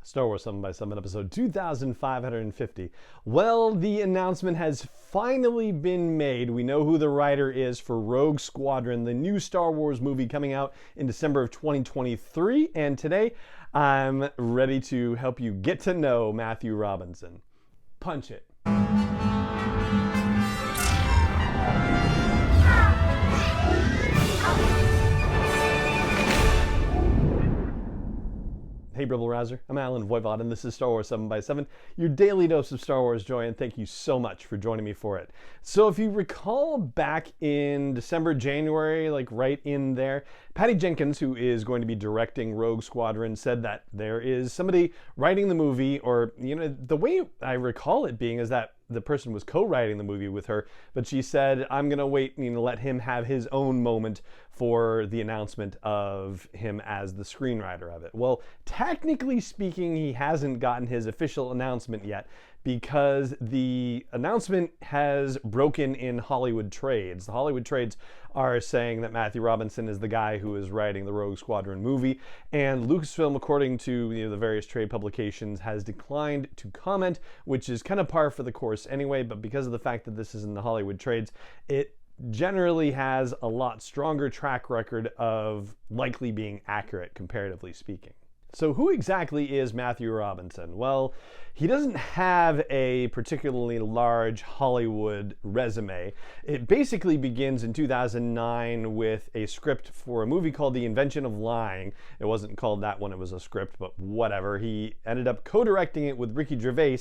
Star Wars 7 by 7 episode 2550. Well, the announcement has finally been made. We know who the writer is for Rogue Squadron, the new Star Wars movie coming out in December of 2023. And today, I'm ready to help you get to know Matthew Robinson. Punch it. Hey, Bribble Rouser, I'm Alan Voivod, and this is Star Wars 7 by 7, your daily dose of Star Wars joy, and thank you so much for joining me for it. So if you recall back in December, January, like right in there, Patty Jenkins, who is going to be directing Rogue Squadron, said that there is somebody writing the movie, or, you know, the way I recall it being is that the person was co-writing the movie with her, but she said, I'm going to wait, let him have his own moment for the announcement of him as the screenwriter of it. Well, technically speaking, he hasn't gotten his official announcement yet because the announcement has broken in Hollywood trades. The Hollywood trades are saying that Matthew Robinson is the guy who is writing the Rogue Squadron movie, and Lucasfilm, according to the various trade publications, has declined to comment, which is kind of par for the course anyway, but because of the fact that this is in the Hollywood trades, it generally has a lot stronger track record of likely being accurate, comparatively speaking. So who exactly is Matthew Robinson? Well, he doesn't have a particularly large Hollywood resume. It basically begins in 2009 with a script for a movie called The Invention of Lying. It wasn't called that when it was a script, but whatever. He ended up co-directing it with Ricky Gervais,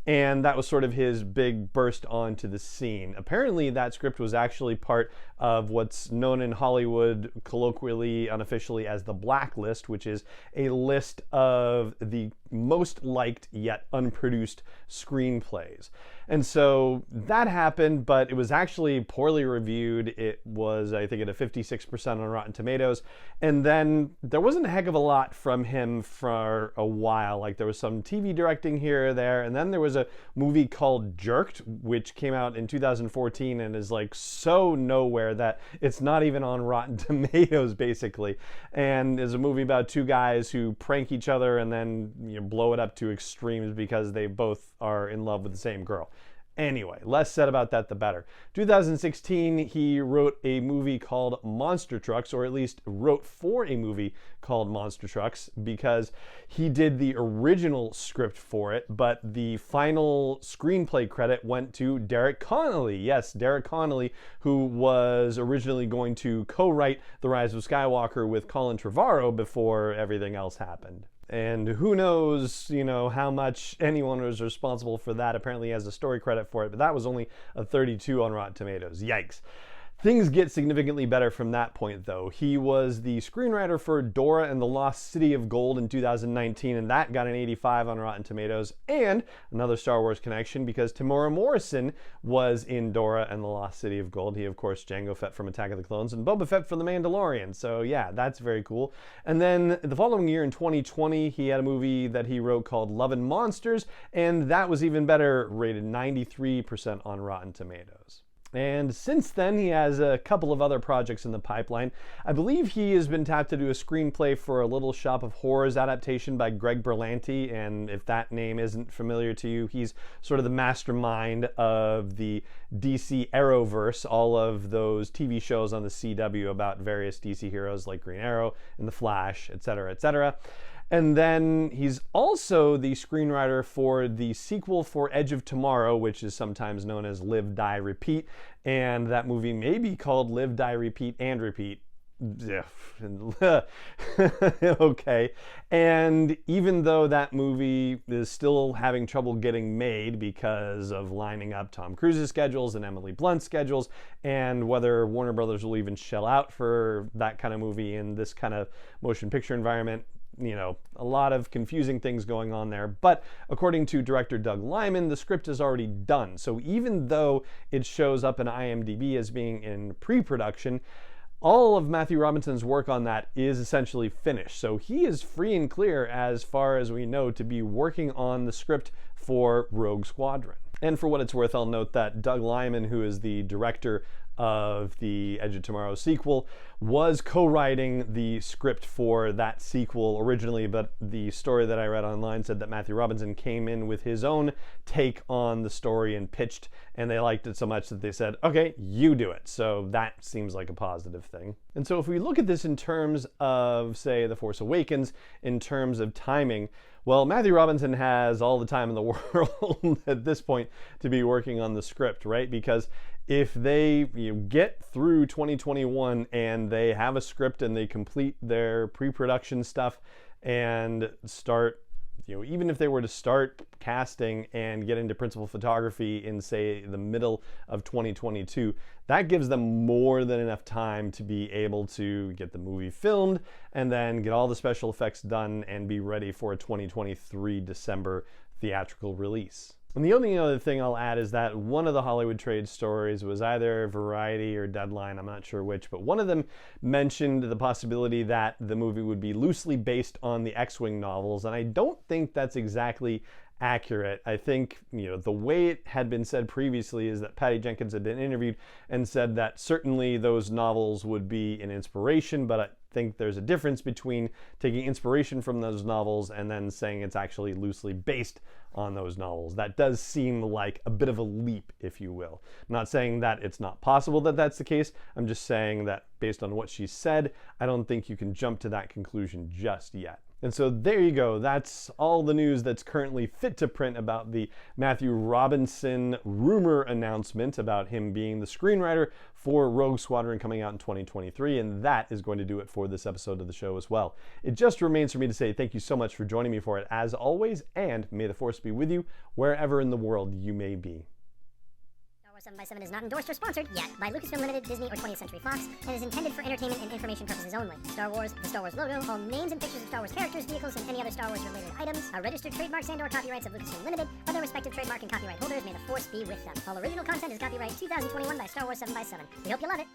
and that was sort of his big burst onto the scene. Apparently, that script was actually part of what's known in Hollywood colloquially, unofficially, as the Blacklist, which is a list of the most liked yet unproduced screenplays. And so that happened, but it was actually poorly reviewed. It was, I think, at a 56% on Rotten Tomatoes. And then there wasn't a heck of a lot from him for a while. Like, there was some TV directing here or there, and then there was a movie called Jerked, which came out in 2014 and is like so nowhere that it's not even on Rotten Tomatoes, basically. And is a movie about two guys who prank each other and then blow it up to extremes because they both are in love with the same girl. Anyway, less said about that, the better. 2016, he wrote a movie called Monster Trucks, or at least wrote for a movie called Monster Trucks, because he did the original script for it, but the final screenplay credit went to Derek Connolly. Yes, Derek Connolly, who was originally going to co-write The Rise of Skywalker with Colin Trevorrow before everything else happened. And who knows, how much anyone was responsible for that. Apparently he has a story credit for it, but that was only a 32 on Rotten Tomatoes. Yikes. Things get significantly better from that point, though. He was the screenwriter for Dora and the Lost City of Gold in 2019, and that got an 85 on Rotten Tomatoes. And another Star Wars connection, because Tamora Morrison was in Dora and the Lost City of Gold. He, of course, Jango Fett from Attack of the Clones, and Boba Fett from The Mandalorian. So yeah, that's very cool. And then the following year, in 2020, he had a movie that he wrote called Love and Monsters, and that was even better, rated 93% on Rotten Tomatoes. And since then, he has a couple of other projects in the pipeline. I believe he has been tapped to do a screenplay for a Little Shop of Horrors adaptation by Greg Berlanti, and if that name isn't familiar to you, he's sort of the mastermind of the DC Arrowverse, all of those TV shows on the CW about various DC heroes like Green Arrow and The Flash, etc., etc. And then he's also the screenwriter for the sequel for Edge of Tomorrow, which is sometimes known as Live, Die, Repeat. And that movie may be called Live, Die, Repeat, and Repeat. Okay. And even though that movie is still having trouble getting made because of lining up Tom Cruise's schedules and Emily Blunt's schedules, and whether Warner Brothers will even shell out for that kind of movie in this kind of motion picture environment, a lot of confusing things going on there. But according to director Doug Liman, the script is already done. So even though it shows up in IMDb as being in pre-production, all of Matthew Robinson's work on that is essentially finished. So he is free and clear, as far as we know, to be working on the script for Rogue Squadron. And for what it's worth, I'll note that Doug Liman, who is the director of the Edge of Tomorrow sequel, was co-writing the script for that sequel originally, but the story that I read online said that Matthew Robinson came in with his own take on the story and pitched, and they liked it so much that they said, okay, you do it. So that seems like a positive thing. And so if we look at this in terms of, say, The Force Awakens, in terms of timing, well, Matthew Robinson has all the time in the world at this point to be working on the script, right? Because if they get through 2021 and they have a script and they complete their pre-production stuff and start, even if they were to start casting and get into principal photography in, say, the middle of 2022, that gives them more than enough time to be able to get the movie filmed and then get all the special effects done and be ready for a 2023 December theatrical release. And the only other thing I'll add is that one of the Hollywood trade stories was either Variety or Deadline, I'm not sure which, but one of them mentioned the possibility that the movie would be loosely based on the X-Wing novels, and I don't think that's exactly accurate. I think, the way it had been said previously is that Patty Jenkins had been interviewed and said that certainly those novels would be an inspiration, but I think there's a difference between taking inspiration from those novels and then saying it's actually loosely based on those novels. That does seem like a bit of a leap, if you will. I'm not saying that it's not possible that that's the case. I'm just saying that based on what she said, I don't think you can jump to that conclusion just yet. And so there you go. That's all the news that's currently fit to print about the Matthew Robinson rumor announcement about him being the screenwriter for Rogue Squadron coming out in 2023. And that is going to do it for this episode of the show as well. It just remains for me to say thank you so much for joining me for it as always, and may the Force be with you wherever in the world you may be. 7x7 is not endorsed or sponsored yet by Lucasfilm Limited, Disney, or 20th Century Fox, and is intended for entertainment and information purposes only. Star Wars, the Star Wars logo, all names and pictures of Star Wars characters, vehicles, and any other Star Wars related items are registered trademarks and/or copyrights of Lucasfilm Limited, or their respective trademark and copyright holders. May the Force be with them. All original content is copyright 2021 by Star Wars 7x7. We hope you love it.